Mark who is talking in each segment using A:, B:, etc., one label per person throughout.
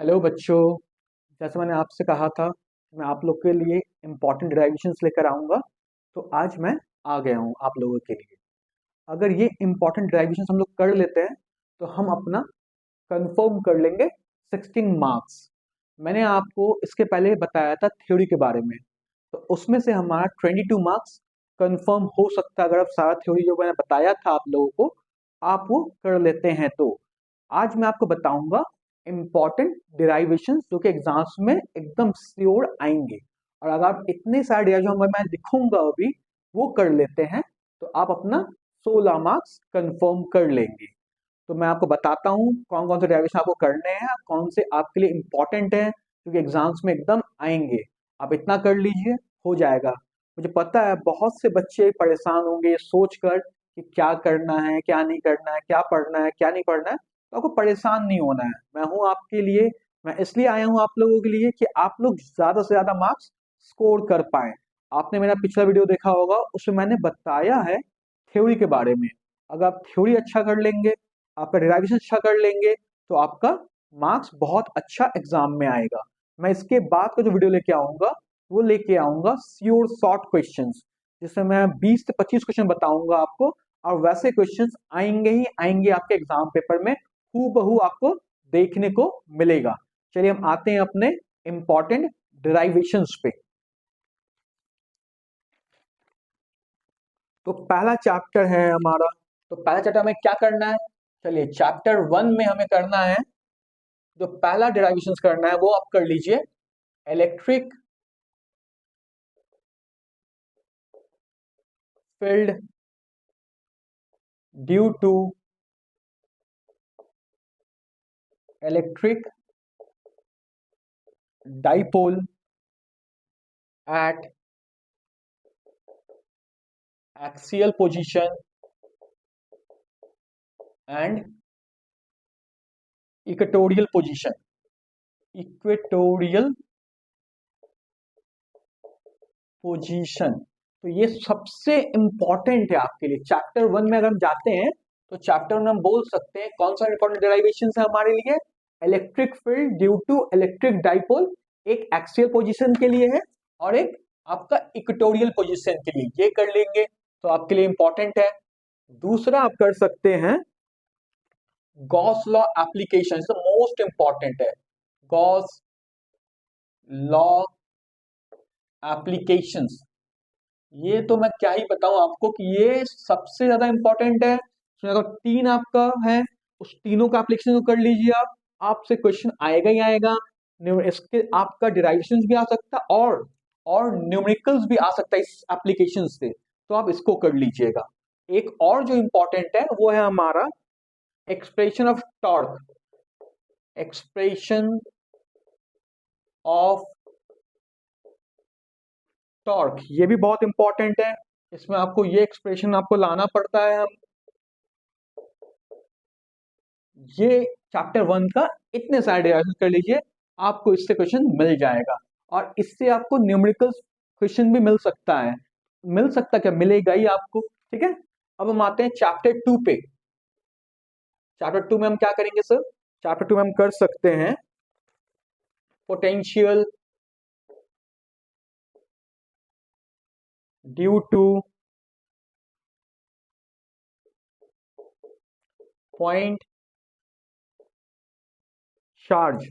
A: Hello बच्चों। जैसे मैंने आपसे कहा था मैं आप लोग के लिए इम्पोर्टेंट डेरिवेशंस लेकर आऊँगा। तो आज मैं आ गया हूँ आप लोगों के लिए। अगर ये इम्पोर्टेंट डेरिवेशंस हम लोग कर लेते हैं तो हम अपना कंफर्म कर लेंगे 16 मार्क्स। मैंने आपको इसके पहले बताया था थ्योरी के बारे में, तो उसमें से हमारा 22 मार्क्स कंफर्म हो सकता है अगर आप सारा थ्योरी जो मैंने बताया था आप लोगों को आप वो कर लेते हैं। तो आज मैं आपको बताऊंगा इम्पॉर्टेंट डिराइवेशंस जो कि एग्जाम्स में एकदम श्योर आएंगे। और अगर आप इतने सारे डिराइवेशन मैं लिखूंगा अभी वो कर लेते हैं तो आप अपना 16 मार्क्स कंफर्म कर लेंगे। तो मैं आपको बताता हूँ कौन कौन से डेरिवेशन आपको करने हैं, कौन से आपके लिए इम्पोर्टेंट है क्योंकि एग्जाम्स में एकदम आएंगे। आप इतना कर लीजिए, हो जाएगा। मुझे पता है बहुत से बच्चे परेशान होंगे ये सोचकर कि क्या करना है क्या नहीं करना है, क्या पढ़ना है क्या नहीं पढ़ना है। तो आपको परेशान नहीं होना है, मैं हूँ आपके लिए। मैं इसलिए आया हूँ आप लोगों के लिए कि आप लोग ज्यादा से ज्यादा मार्क्स स्कोर कर पाए। आपने मेरा पिछला वीडियो देखा होगा, उसमें मैंने बताया है थ्योरी के बारे में। अगर आप थ्योरी अच्छा कर लेंगे, आपका डेरिवेशन अच्छा कर लेंगे तो आपका मार्क्स बहुत अच्छा एग्जाम में आएगा। मैं इसके बाद का जो वीडियो लेके आऊंगा वो लेके आऊंगा श्योर शॉर्ट क्वेश्चंस, जिसमें मैं 20 से 25 क्वेश्चन बताऊंगा आपको। और वैसे क्वेश्चंस आएंगे ही आएंगे आपके एग्जाम पेपर में, हूबहू आपको देखने को मिलेगा। चलिए हम आते हैं अपने इंपॉर्टेंट डेरिवेशंस पे। तो पहला चैप्टर है हमारा। तो पहला चैप्टर में क्या करना है, चलिए चैप्टर 1 में हमें करना है, जो पहला डेरिवेशन करना है वो आप कर लीजिए। Electric field due to electric dipole at axial position and equatorial position. Equatorial position, तो ये सबसे इंपॉर्टेंट है आपके लिए। चैप्टर 1 में अगर हम जाते हैं तो चैप्टर 1 में हम बोल सकते हैं कौन सा इंपॉर्टेंट डेरिवेशन है हमारे लिए। Electric field due to electric dipole, एक एक्सियल पोजीशन के लिए है और एक आपका इक्वेटोरियल पोजीशन के लिए। ये कर लेंगे तो आपके लिए इंपॉर्टेंट है। दूसरा आप कर सकते हैं Gauss law application, most important है। गॉस लॉ एप्लीकेशंस, ये तो मैं क्या ही बताऊं आपको कि ये सबसे ज्यादा इंपॉर्टेंट है। इसमें अगर 3 आपका है, उस तीनों का एप्लीकेशन कर लीजिए आप, आपसे क्वेश्चन आएगा ही आएगा। इसके आपका डिराइवेशंस भी आ सकता है और न्यूमेरिकल्स भी आ सकता है इस एप्लीकेशन से, तो आप इसको कर लीजिएगा। एक और जो इंपॉर्टेंट है वो है हमारा expression of torque. Expression of torque, ये भी बहुत इंपॉर्टेंट है। इसमें आपको ये एक्सप्रेशन आपको लाना पड़ता है। हम ये चैप्टर 1 का इतने सारे डेरिवेशन कर लीजिए, आपको इससे क्वेश्चन मिल जाएगा। और इससे आपको न्यूमेरिकल क्वेश्चन भी मिल सकता है। मिल सकता क्या, मिलेगा ही आपको। ठीक है, अब हम आते हैं चैप्टर 2 पे। चैप्टर 2 में हम क्या करेंगे सर? चैप्टर 2 में हम कर सकते हैं potential due to point charge,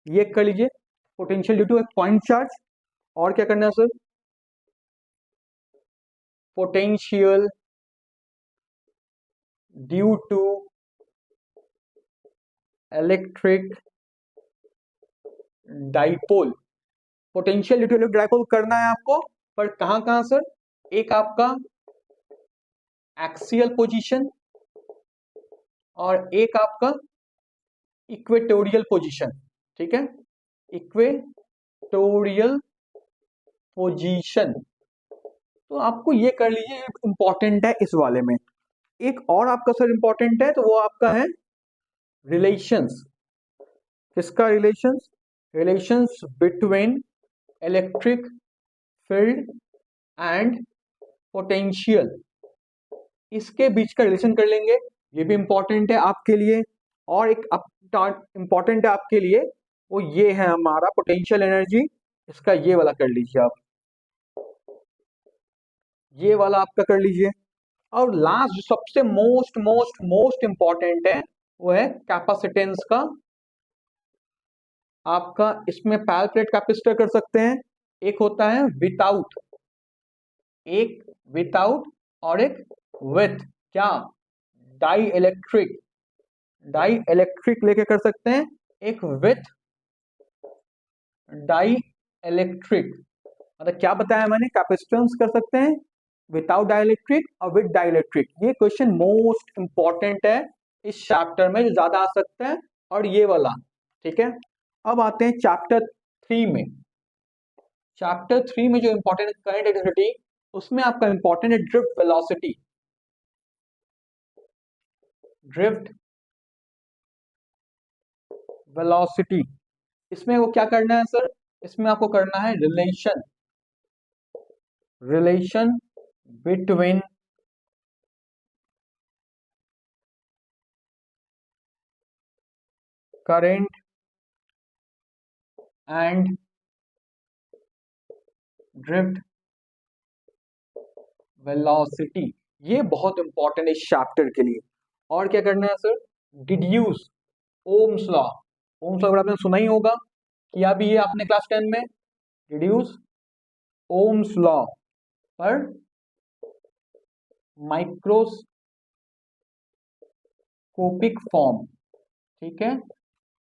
A: ये कर लीजिए। Potential due to point charge. और क्या करना है sir? Potential due to electric dipole. Potential due to electric dipole करना है आपको, पर कहां कहां सर? एक आपका एक्सियल पोजीशन और एक आपका इक्वेटोरियल पोजीशन। ठीक है, इक्वेटोरियल पोजीशन, तो आपको ये कर लीजिए, इंपॉर्टेंट है इस वाले में। एक और आपका सर इंपॉर्टेंट है, तो वो आपका है रिलेशंस। किसका relations? Relations between electric field and potential, इसके बीच का रिलेशन कर लेंगे। ये भी इंपॉर्टेंट है आपके लिए। और एक इंपॉर्टेंट है आपके लिए वो ये है हमारा पोटेंशियल एनर्जी। इसका ये वाला कर लीजिए आप, ये वाला आपका कर लीजिए। और लास्ट जो सबसे मोस्ट मोस्ट मोस्ट इंपॉर्टेंट है वो है कैपेसिटेंस का। आपका इसमें पैरेलल प्लेट कैपेसिटर कर सकते हैं, एक होता है विदाउट, एक विदाउट और एक विथ, क्या, डाई इलेक्ट्रिक, डाई इलेक्ट्रिक लेके कर सकते हैं, एक विथ डाई इलेक्ट्रिक। मतलब क्या बताया मैंने, कैपेसिटेंस कर सकते हैं विदाउट डाइलेक्ट्रिक और विद डाइलेक्ट्रिक। ये क्वेश्चन मोस्ट इंपॉर्टेंट है इस चैप्टर में, जो ज्यादा आ सकता है, और ये वाला। ठीक है, अब आते हैं चैप्टर 3 में। चैप्टर 3 में जो इंपॉर्टेंट करंट इलेक्ट्रिसिटी, उसमें आपका इंपॉर्टेंट है ड्रिफ्ट वेलोसिटी। ड्रिफ्ट वेलोसिटी, इसमें वो क्या करना है सर, इसमें आपको करना है relation, relation between current and drift velocity. ये बहुत इंपॉर्टेंट है इस चैप्टर के लिए। और क्या करना है sir, deduce Ohm's law. Ohm's law आपने सुना ही होगा, किया भी है आपने क्लास 10 में। डिड्यूस ओम्स लॉ पर माइक्रोस्कोपिक फॉर्म। ठीक है,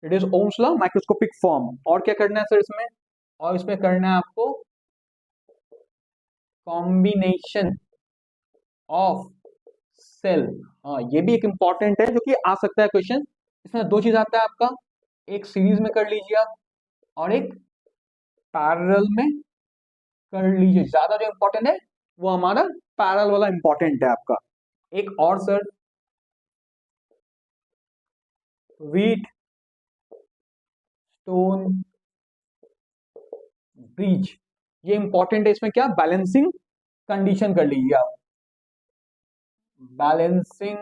A: deduce Ohm's law microscopic form. और क्या करना है सर इसमें, और इसमें करना है आपको कॉम्बिनेशन ऑफ सेल। हाँ, ये भी एक इंपॉर्टेंट है जो कि आ सकता है क्वेश्चन। इसमें दो चीज आता है आपका, एक सीरीज में कर लीजिए आप, और एक पैरेलल में कर लीजिए। ज्यादा जो इंपॉर्टेंट है वो हमारा पैरेलल वाला इंपॉर्टेंट है आपका। एक और सर, व्हीट स्टोन ब्रिज, ये इंपॉर्टेंट है। इसमें क्या, बैलेंसिंग कंडीशन कर लीजिए आप, बैलेंसिंग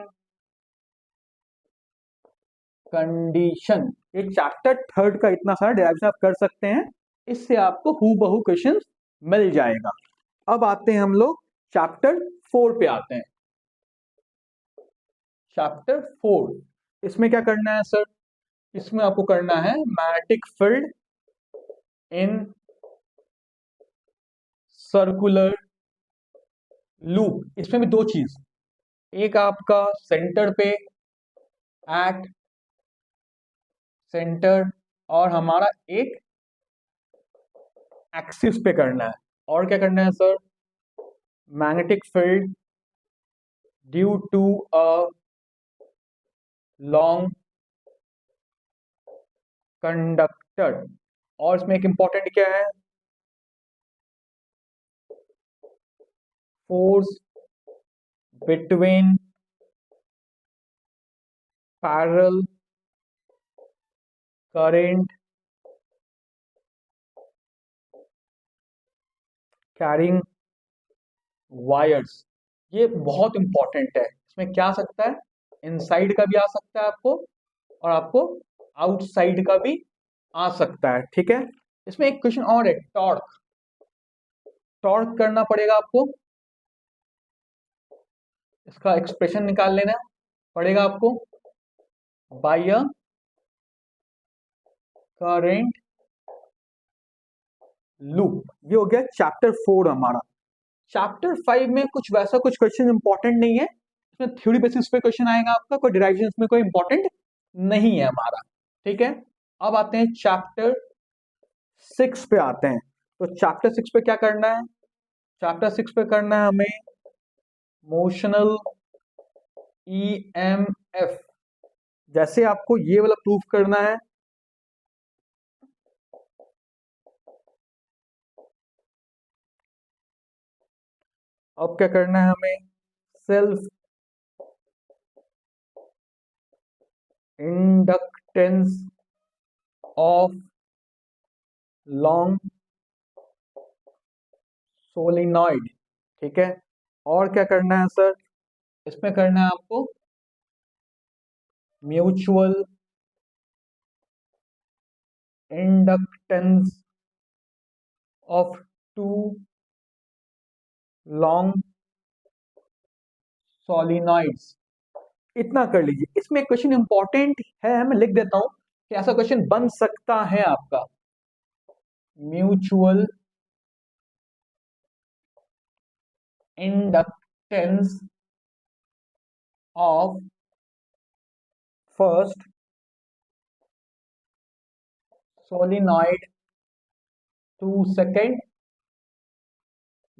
A: कंडीशन। ये चैप्टर 3 का इतना सारा डेरिवेशन आप कर सकते हैं, इससे आपको हूबहू क्वेश्चन मिल जाएगा। अब आते हैं हम लोग चैप्टर 4 पे आते हैं। चैप्टर 4, इसमें क्या करना है सर, इसमें आपको करना है magnetic field in circular loop. इसमें भी दो चीज, एक आपका सेंटर पे, एट सेंटर, और हमारा एक एक्सिस पे करना है। और क्या करना है sir, magnetic field due to a long conductor. और इसमें एक इंपॉर्टेंट क्या है, force between parallel current carrying wires. ये बहुत इंपॉर्टेंट है। इसमें क्या आ सकता है, इनसाइड का भी आ सकता है आपको, और आपको आउटसाइड का भी आ सकता है। ठीक है, इसमें एक क्वेश्चन और है, टॉर्क। टॉर्क करना पड़ेगा आपको, इसका एक्सप्रेशन निकाल लेना पड़ेगा आपको, बाय अ करंट लूप। ये हो गया चैप्टर 4 हमारा। चैप्टर 5 में कुछ वैसा कुछ क्वेश्चन इंपॉर्टेंट नहीं है, इसमें थ्योरी बेसिस पे क्वेश्चन आएगा आपका, कोई डिराइवेशन में कोई इंपॉर्टेंट नहीं है हमारा। ठीक है, अब आते हैं चैप्टर 6 पे आते हैं। तो चैप्टर 6 पे क्या करना है, चैप्टर 6 पे करना है हमें मोशनल ईएमएफ। जैसे आपको ये वाला प्रूफ करना है, अब क्या करना है हमें, self inductance of long solenoid. ठीक है, और क्या करना है सर, इसमें करना है आपको mutual inductance of two long solenoids। इतना कर लीजिए। इसमें क्वेश्चन इंपॉर्टेंट है, मैं लिख देता हूं कि ऐसा क्वेश्चन बन सकता है आपका। Mutual inductance of first solenoid to second,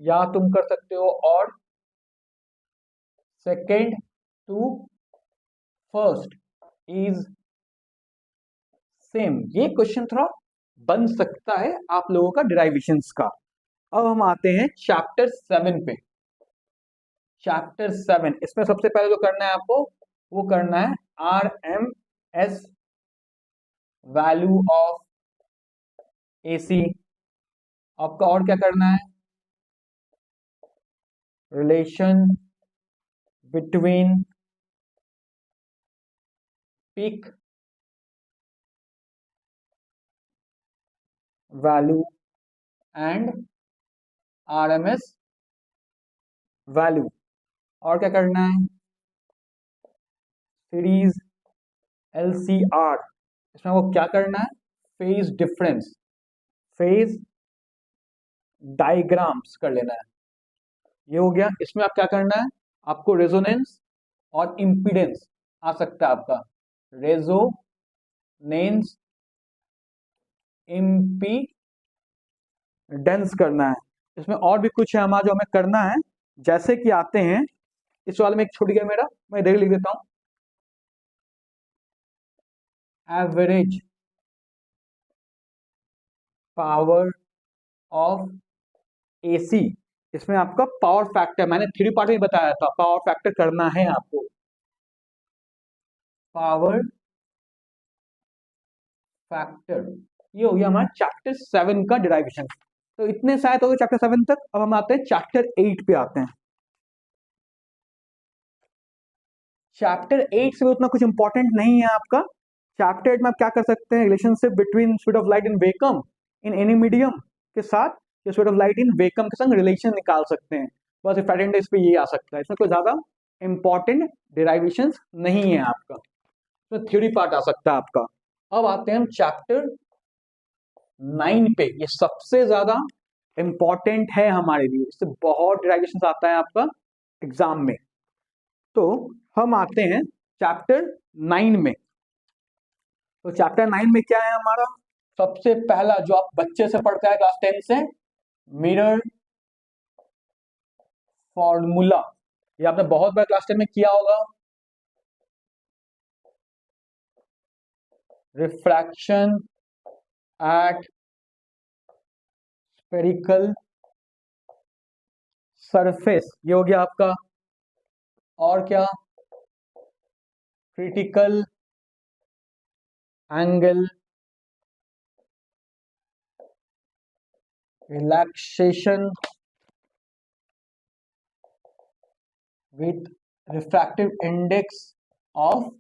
A: या तुम कर सकते हो और second to first is same. ये क्वेश्चन थोड़ा बन सकता है आप लोगों का डिराइवेशंस का। अब हम आते हैं चैप्टर 7 पे। चैप्टर 7, इसमें सबसे पहले जो करना है आपको, वो करना है RMS वैल्यू ऑफ AC। आपका और क्या करना है, relation between peak value and RMS value. और क्या करना है, सीरीज LCR। इसमें वो क्या करना है, फेज डिफरेंस, फेज डायग्राम्स कर लेना है। ये हो गया। इसमें आप क्या करना है, आपको रेजोनेंस और इम्पीडेंस आ सकता है आपका, रेजोनेंस इम्पीडेंस करना है। इसमें और भी कुछ है हमारा जो हमें करना है, जैसे कि आते हैं इस वाले में, एक छूट गया मेरा, मैं इधर लिख देता हूं, एवरेज पावर ऑफ AC। इसमें आपका पावर फैक्टर, मैंने थ्योरी पार्ट में बताया था, पावर फैक्टर करना है आपको, पावर फैक्टर। ये हो गया हमारा चैप्टर 7 का डिराइवेशन। तो इतने शायद हो गए चैप्टर 7 तक। अब हम आते हैं चैप्टर 8 पे आते हैं। चैप्टर 8 से उतना कुछ इंपॉर्टेंट नहीं है आपका। चैप्टर 8 में आप क्या कर सकते हैं, relationship between speed of light in vacuum in any medium के साथ, या speed of light in vacuum के संग रिलेशन निकाल सकते हैं। बस इफेक्ट इंडेक्स पे ये आ सकता है, इसमें कोई ज्यादा इंपॉर्टेंट डिराइवेशन नहीं है आपका, इसमें थ्योरी पार्ट आ सकता है आपका। अब आते हैं हम चैप्टर 9 पे। ये सबसे ज्यादा इंपॉर्टेंट है हमारे लिए, इससे बहुत डिराइवेशन आता है आपका एग्जाम में। तो हम आते हैं चैप्टर 9 में। तो चैप्टर 9 में क्या है हमारा, सबसे पहला जो आप बच्चे से पढ़ते हैं क्लास 10 से, मिरर फॉर्मूला। ये आपने बहुत बार क्लास 10 में किया होगा। रिफ्रैक्शन एट स्फेरिकल सरफेस, ये हो गया आपका। और क्या, critical angle relaxation with refractive index of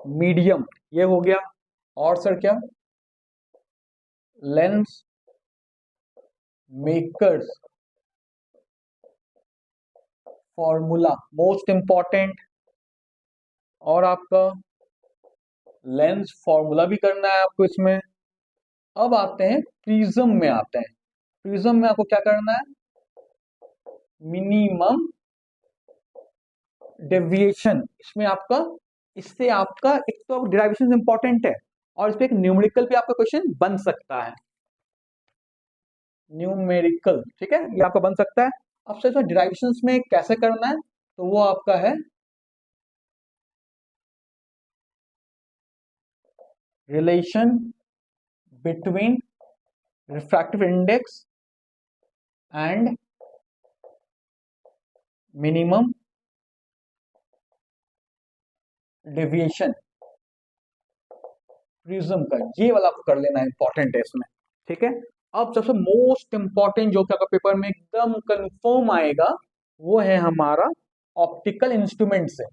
A: medium, ये हो गया। और सर क्या, lens makers formula, most important. और आपका लेंस फॉर्मूला भी करना है आपको इसमें। अब आते हैं प्रिज्म में, आते हैं प्रिज्म में आपको क्या करना है, मिनिमम डेविएशन। इसमें आपका, इससे आपका एक तो डिराइवेशन इंपॉर्टेंट है, और इस पे एक न्यूमेरिकल भी आपका क्वेश्चन बन सकता है, न्यूमेरिकल, ठीक है, ये आपका बन सकता है। अब से डिराइवेशंस में कैसे करना है, तो वो आपका है relation between refractive index and minimum deviation prism का, ये वाला आपको कर लेना इंपॉर्टेंट है इसमें, ठीक है। अब सबसे मोस्ट इंपॉर्टेंट जो कि आपका पेपर में एकदम कंफर्म आएगा, वो है हमारा ऑप्टिकल इंस्ट्रूमेंट से,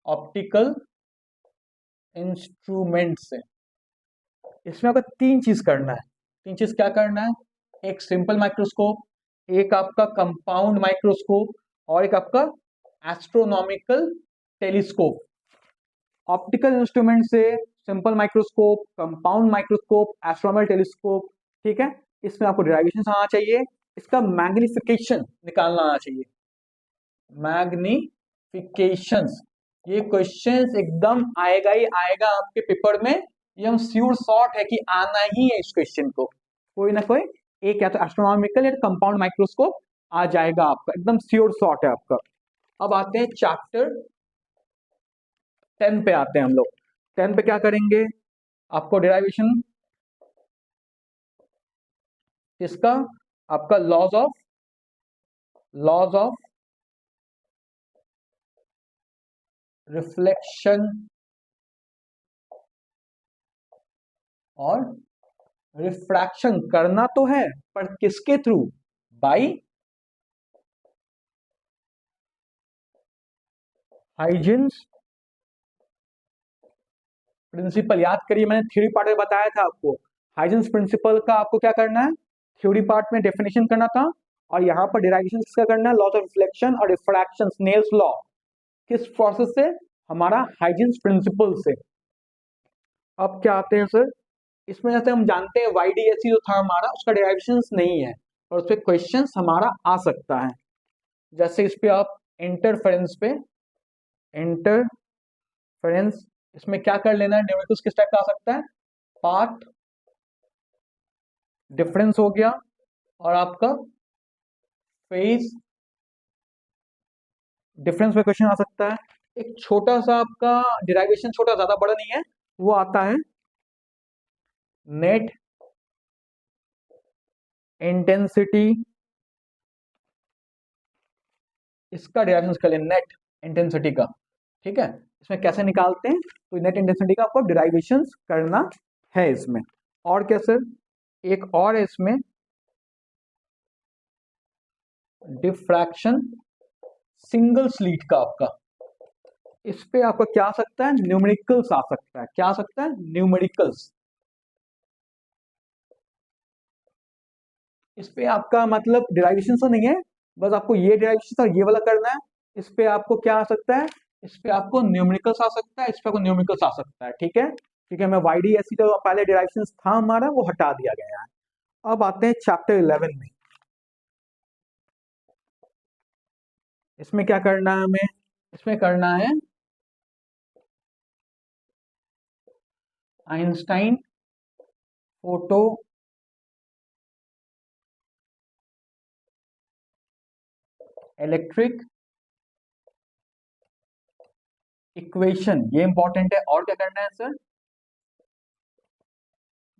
A: ऑप्टिकल इंस्ट्रूमेंट से। इसमें आपको तीन चीज करना है। तीन चीज क्या करना है? एक सिंपल माइक्रोस्कोप, एक आपका कंपाउंड माइक्रोस्कोप, और एक आपका एस्ट्रोनॉमिकल टेलीस्कोप। ऑप्टिकल इंस्ट्रूमेंट से simple microscope, compound microscope, astronomical telescope. ठीक है, इसमें आपको डेरिवेशन आना चाहिए, इसका मैग्निफिकेशन निकालना आना चाहिए। मैग्निफिकेशंस, ये क्वेश्चंस एकदम आएगा ही आएगा आपके पेपर में, ये हम श्योर शॉट है कि आना ही है इस क्वेश्चन को। कोई ना कोई एक या तो एस्ट्रोनॉमिकल या कंपाउंड माइक्रोस्कोप आ जाएगा आपका, एकदम श्योर शॉट है आपका। अब आते हैं चैप्टर 10 पे आते हैं हम लोग। 10 पे क्या करेंगे? आपको डेरिवेशन किसका? आपका लॉज ऑफ रिफ्लेक्शन और रिफ्रैक्शन करना तो है, पर किसके थ्रू? Bye Huygens principal. याद करिए, मैंने थ्योरी पार्ट में बताया था आपको, हाइजेंस प्रिंसिपल का आपको क्या करना है? थ्योरी पार्ट में डेफिनेशन करना था, और यहाँ पर डेरिवेशन किसका करना है? लॉज ऑफ रिफ्लेक्शन और रिफ्रैक्शन, स्नेल्स लॉ। किस प्रोसेस से? हमारा हाइजेंस प्रिंसिपल से। अब क्या आते हैं सर, इसमें जैसे हम जानते हैं YDSE जो था हमारा, उसका डेरिवेशंस नहीं है, और उस पर क्वेश्चन हमारा आ सकता है। जैसे इस पे आप इंटरफेरेंस, इसमें क्या कर लेना है? न्यूमेरिकल्स किस टाइप का आ सकता है? पाथ डिफरेंस हो गया, और आपका फेज डिफरेंस में क्वेश्चन आ सकता है। एक छोटा सा आपका डेरिवेशन, छोटा, ज्यादा बड़ा नहीं है, वो आता है नेट इंटेंसिटी। इसका डेरिवेशन कर लें नेट इंटेंसिटी का। ठीक है, इसमें कैसे निकालते हैं? तो नेट इंटेंसिटी का आपको डेरिवेशन करना है इसमें। और क्या सर? एक और है इसमें, डिफ्रैक्शन सिंगल स्लीट का आपका। इस पे आपका क्या आ सकता है? न्यूमेरिकल्स आ सकता है। क्या आ सकता है? न्यूमेरिकल्स। इस पे आपका मतलब डेरिवेशन तो नहीं है, बस आपको ये डेरिवेशन और ये वाला करना है। इस पे आपको क्या आ सकता है? इस पे आपको न्यूमेरिकल्स आ सकता है, इस पे आपको न्यूमेरिकल्स आ सकता है। ठीक है, क्योंकि हमें YDSE जो पहले डेरिवेशन था हमारा, वो हटा दिया गया है। अब आते हैं चैप्टर 11 में। इसमें क्या करना है हमें? इसमें करना है आइंस्टाइन फोटो इलेक्ट्रिक इक्वेशन, ये इंपॉर्टेंट है। और क्या करना है sir?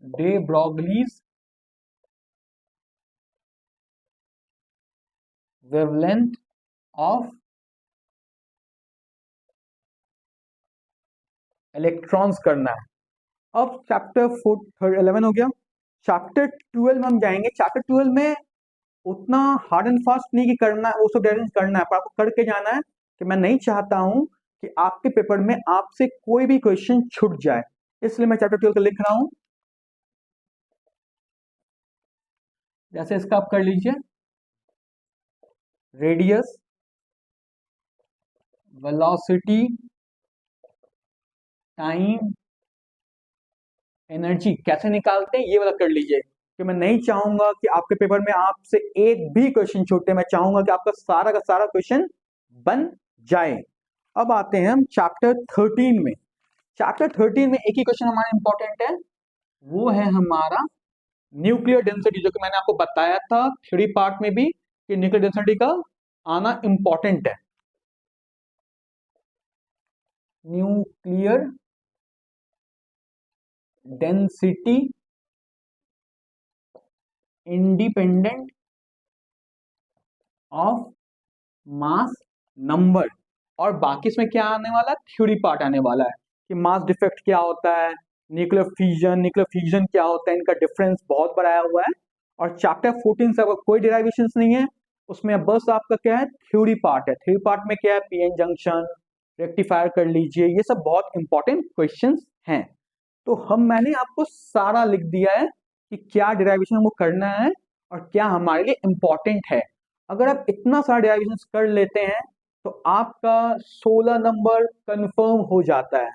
A: Day Broglie's wavelength of electrons करना है। अब चैप्टर 11 हो गया। चैप्टर 12 में हम जाएंगे। चैप्टर 12 में उतना हार्ड एंड फास्ट नहीं कि करना है, वो सब डायरेक्ट करना है, पर आपको करके जाना है। कि मैं नहीं चाहता हूं कि आपके पेपर में आपसे कोई भी क्वेश्चन छूट जाए, इसलिए मैं चैप्टर 12 का लिख रहा हूं। जैसे इसका आप कर लीजिए, रेडियस, वेलोसिटी, टाइम, एनर्जी कैसे निकालते हैं ये वाला कर लीजिए, कि मैं नहीं चाहूंगा कि आपके पेपर में आपसे एक भी क्वेश्चन छूटे, मैं चाहूंगा कि आपका सारा का सारा क्वेश्चन बन जाए। अब आते हैं हम चैप्टर 13 में। चैप्टर 13 में एक ही क्वेश्चन हमारा इंपॉर्टेंट है, वो है हमारा न्यूक्लियर डेंसिटी, जो कि मैंने आपको बताया था थ्योरी पार्ट में भी कि न्यूक्लियर डेंसिटी का आना इंपॉर्टेंट है। Nuclear density independent of mass number. और बाकी इसमें क्या आने वाला है? थ्योरी पार्ट आने वाला है कि मास डिफेक्ट क्या होता है, न्यूक्लियर फ्यूजन क्या होता है, इनका डिफरेंस बहुत बढ़ाया हुआ है। और चैप्टर 14 से आपका कोई डेरिवेशन नहीं है, उसमें बस आपका क्या है? थ्योरी पार्ट है। थ्योरी पार्ट में क्या है? पीएन जंक्शन, रेक्टिफायर कर लीजिए, ये सब बहुत इंपॉर्टेंट क्वेश्चंस हैं। तो मैंने आपको सारा लिख दिया है कि क्या डेरिवेशन हमको करना है और क्या हमारे लिए इम्पोर्टेंट है। अगर आप इतना सारा डेरिवेशन कर लेते हैं तो आपका 16 नंबर कंफर्म हो जाता है।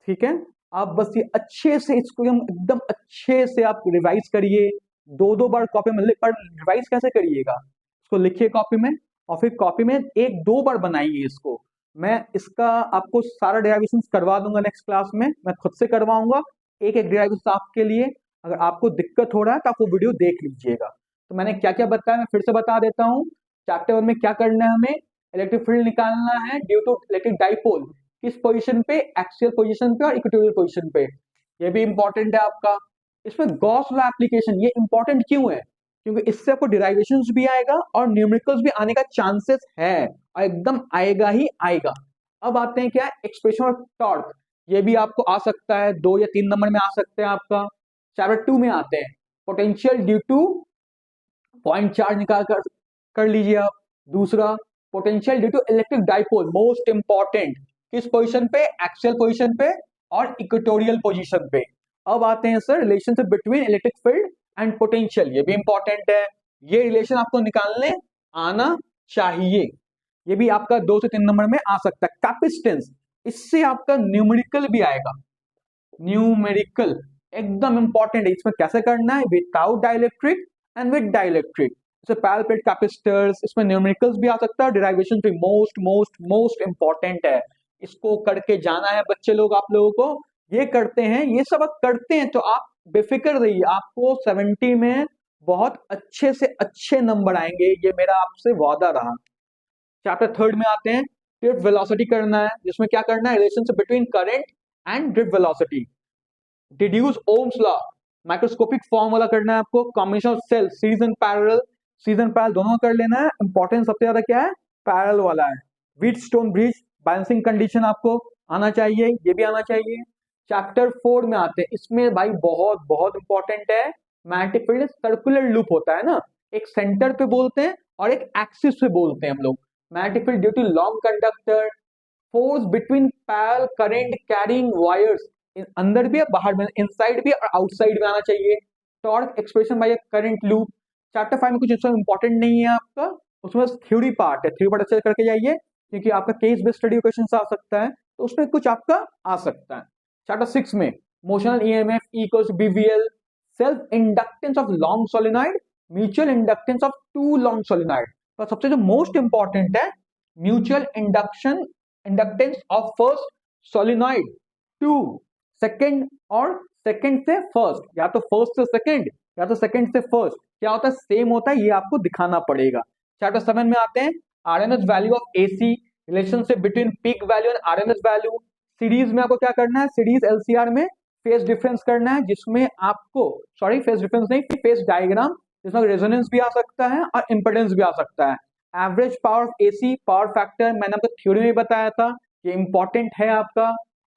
A: ठीक है, आप बस ये अच्छे से इसको एकदम अच्छे से आप रिवाइज करिए, दो दो बार कॉपी में लिख, पर रिवाइज कैसे करिएगा, इसको लिखिए कॉपी में और फिर कॉपी में एक दो बार बनाइए इसको। मैं इसका आपको सारा डेरिवेशन करवा दूंगा नेक्स्ट क्लास में, मैं खुद से करवाऊंगा एक एक डेरिवेशन आपके लिए। अगर आपको दिक्कत हो रहा है तो आप वो वीडियो देख लीजिएगा। तो मैंने क्या क्या बताया मैं फिर से बता देता हूँ। चैप्टर 1 में क्या करना है, हमें इलेक्ट्रिक फील्ड निकालना है ड्यू टू इलेक्ट्रिक डाइपोल, किस पोजीशन पे, एक्सियल पोजीशन पे और इक्वेटोरियल पोजीशन पे, ये भी इंपॉर्टेंट है आपका। इसमें गॉस लॉ एप्लीकेशन ये इंपॉर्टेंट क्यों है, क्योंकि इससे आपको डिराइवेशंस भी आएगा और न्यूमेरिकल्स भी आने का चांसेस है, और एकदम आएगा ही आएगा। अब आते हैं क्या, एक्सप्रेशन ऑफ टॉर्क, ये भी आपको आ सकता है 2 या 3 नंबर में आ सकते हैं आपका। चैप्टर 2 में आते हैं potential due to point charge निकाल कर लीजिए आप। दूसरा potential due to electric dipole, most important, किस पोजीशन पे, एक्सियल पोजीशन पे और इक्वेटोरियल पोजीशन पे। अब आते हैं sir relationship between electric field and potential, ये भी इंपॉर्टेंट है, ये रिलेशन आपको निकालने आना चाहिए। ये भी आपका 2 से 3 नंबर में आ सकता है। कैपेसिटेंस, इससे आपका न्यूमेरिकल भी आएगा, न्यूमेरिकल एकदम इंपॉर्टेंट है। इसमें कैसे करना है, without dielectric and with dielectric, जैसे पैरेलल प्लेट कैपेसिटर्स, इसमें न्यूमेरिकल्स भी आ सकता है, डेरिवेशन भी मोस्ट मोस्ट मोस्ट इंपॉर्टेंट है। इसको करके जाना है बच्चे लोग, आप लोगों को ये करते हैं, ये सब आप करते हैं तो आप बेफिक्र रहिए, आपको 70 में बहुत अच्छे से अच्छे नंबर आएंगे, ये मेरा आपसे वादा रहा। चैप्टर 3 में आते हैं, ड्रिफ्ट वेलोसिटी करना है, जिसमें क्या करना है, relationship between current and drift velocity, deduce Ohm's law, microscopic formula करना है आपको, combination of cell, series and parallel, series and parallel दोनों कर लेना है। इंपॉर्टेंस सबसे ज्यादा क्या है, पैरेलल वाला है। व्हीटस्टोन ब्रिज बैलेंसिंग कंडीशन आपको आना चाहिए, ये भी आना चाहिए। चैप्टर 4 में आते हैं, इसमें भाई बहुत बहुत इंपॉर्टेंट है, मैग्नेटिक फील्ड सर्कुलर लूप होता है ना, एक सेंटर पे बोलते हैं और एक एक्सिस पे बोलते हैं हम लोग। Magnetic field due to long conductor, force between parallel current carrying wires, अंदर भी है बाहर में, इनसाइड भी और आउटसाइड में आना चाहिए। Torque expression by current loop. Chapter 5 में कुछ इंपॉर्टेंट नहीं है आपका, उसमें थ्योरी पार्ट है, थ्योरी पार्ट अच्छे से करके जाइए, क्योंकि आपका केस बेस्ड स्टडी क्वेश्चन आ सकता है, तो उसमें कुछ आपका आ सकता है। चैप्टर 6 में motional EMF equals BVL, self inductance of long solenoid, mutual inductance of two long solenoid, तो सबसे जो मोस्ट इंपॉर्टेंट है mutual inductance of first solenoid to second, और सेकंड से फर्स्ट, या तो फर्स्ट से सेकंड या तो सेकंड से फर्स्ट, क्या होता है, सेम होता है, ये आपको दिखाना पड़ेगा। चैप्टर 7 में आते हैं RMS value of AC, relationship between peak value and RMS value. Series में आपको क्या करना है, सीरीज एलसीआर में फेज डिफरेंस करना है, जिसमें आपको, सॉरी फेज डिफरेंस नहीं, फेज डायग्राम, जिसमें रेजोनेंस भी आ सकता है और इंपेडेंस भी आ सकता है। Average power of AC, power factor मैंने आपको थ्योरी में बताया था, ये इंपॉर्टेंट है आपका।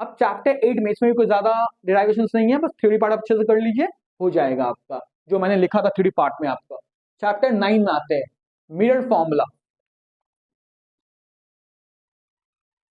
A: अब चैप्टर 8 में इसमें भी कोई ज्यादा डेरिवेशंस नहीं है, बस थ्योरी पार्ट अच्छे से कर लीजिए, हो जाएगा आपका, जो मैंने लिखा था थ्योरी पार्ट में आपका। चैप्टर 9 में आते हैं मिरर फॉर्मूला,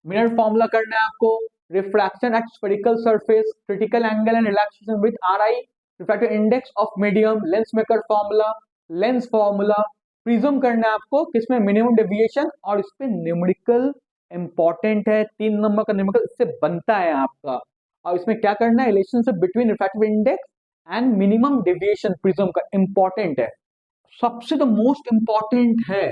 A: मिरर फॉर्मूला करना है आपको, refraction at spherical surface, critical angle and relaxation with RI, refractive index of medium, lens maker formula, lens formula, prism करना है आपको, किसमें मिनिमम डेविएशन, और इस पे न्यूमेरिकल इंपॉर्टेंट है, 3 नंबर का न्यूमेरिकल इससे बनता है आपका। और इसमें क्या करना है, relationship between refractive index and minimum deviation prism का इंपॉर्टेंट है। सबसे तो मोस्ट इंपॉर्टेंट है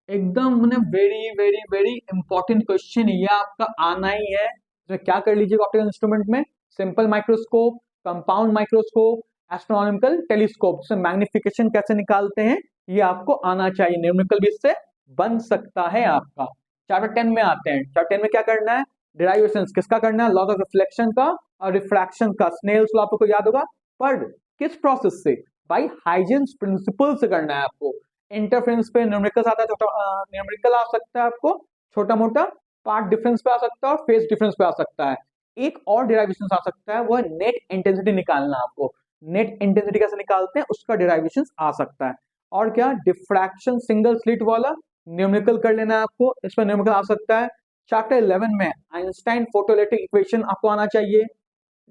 A: एकदम, मैंने very very very important question ये आपका आना ही है। इसमें क्या कर लीजिएगा ऑप्टिकल इंस्ट्रूमेंट में, simple microscope, compound microscope, astronomical telescope, इसमें मैग्निफिकेशन कैसे निकालते हैं ये आपको आना चाहिए, न्यूमेरिकल भी इससे बन सकता है आपका। चैप्टर 10 में आते हैं, चैप्टर 10 में क्या करना है, डेरिवेशंस किसका करना है, लॉज ऑफ रिफ्लेक्शन का और रिफ्रैक्शन का, स्नेल्स लॉ आपको याद होगा, पर किस प्रोसेस से, बाय हाइजेंस प्रिंसिपल से करना है आपको। इंटरफेरेंस पे न्यूमेरिकल आता है, न्यूमेरिकल आ सकता है आपको, छोटा मोटा पार्ट डिफरेंस पे आ सकता है और फेज डिफरेंस पे आ सकता है। एक और डेरिवेशन आ सकता है, वो है नेट इंटेंसिटी निकालना आपको, नेट इंटेंसिटी कैसे निकालते हैं उसका डेरिवेशन आ सकता है। और क्या, डिफ्रैक्शन सिंगल स्लिट वाला न्यूमेरिकल कर लेना है आपको, इसमें न्यूमेरिकल आ सकता है। चैप्टर 11 में आइंस्टाइन फोटोइलेक्ट्रिक इक्वेशन आपको आना चाहिए,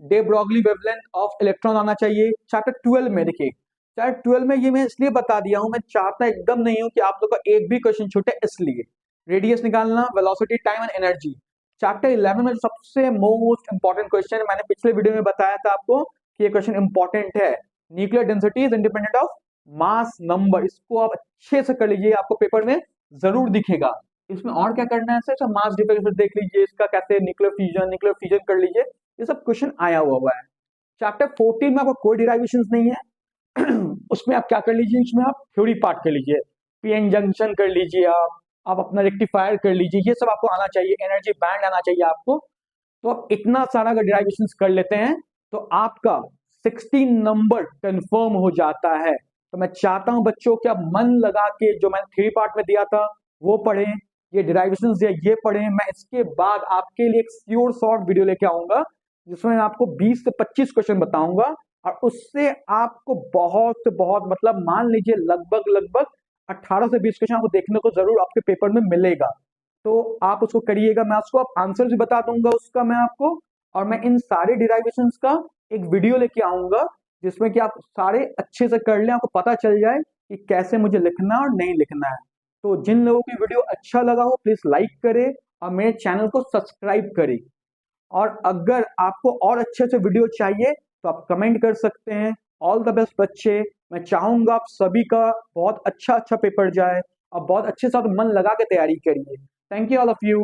A: day Broglie wavelength of electron आना चाहिए। चैप्टर 12 में देखिए, चैप्टर 12 में ये मैं इसलिए बता दिया हूं, मैं चाहता एकदम नहीं हूं कि आप लोग का एक भी क्वेश्चन छूटे, इसलिए रेडियस निकालना, velocity, time and energy. Chapter 11 में जो सबसे मोस्ट इंपॉर्टेंट क्वेश्चन है, मैंने पिछले वीडियो में बताया था आपको कि ये क्वेश्चन इंपॉर्टेंट है, nuclear density is independent of mass number. इसको आप अच्छे से कर लीजिए, आपको पेपर में जरूर दिखेगा। इसमें और क्या करना है सर, मास डिफरेंस देख लीजिए, इसका कैसे न्यूक्लियर फ्यूजन कर लीजिए, ये सब क्वेश्चन आया हुआ है। चैप्टर 14 में आपको कोई डिराइवेशंस नहीं है। उसमें आप क्या कर लीजिए, इसमें आप थ्योरी पार्ट कर लीजिए, पीएन जंक्शन कर लीजिए, आप अपना रेक्टिफायर कर लीजिए, ये सब आपको आना चाहिए, एनर्जी बैंड आना चाहिए आपको। तो आप इतना सारा अगर डिराइवेशंस कर लेते हैं तो आपका 16 नंबर कंफर्म हो जाता है। तो मैं चाहता हूं बच्चों कि आप मन लगा के जो मैंने थ्योरी पार्ट में दिया था वो पढ़ें, ये डिराइवेशंस ये पढ़ें। मैं इसके बाद आपके लिए एक श्योर शॉर्ट वीडियो लेके आऊंगा जिसमें मैं आपको 20 से 25 क्वेश्चन बताऊंगा, और उससे आपको बहुत बहुत मतलब मान लीजिए लगभग 18 से 20 क्वेश्चन आपको देखने को जरूर आपके पेपर में मिलेगा। तो आप उसको करिएगा, मैं उसको आप आंसर भी बता दूंगा उसका मैं आपको, और मैं इन सारे डिराइवेशंस का एक वीडियो लेके आऊंगा जिसमें कि आप सारे अच्छे से कर लें, आपको पता चल जाए कि कैसे मुझे लिखना और नहीं लिखना है। तो जिन लोगों की वीडियो अच्छा लगा हो प्लीज लाइक करें और मेरे चैनल को सब्सक्राइब करें, और अगर आपको और अच्छे से वीडियो चाहिए तो आप कमेंट कर सकते हैं। ऑल द बेस्ट बच्चे, मैं चाहूंगा आप सभी का बहुत अच्छा पेपर जाए और बहुत अच्छे से आप मन लगा के तैयारी करिए। Thank you all of you.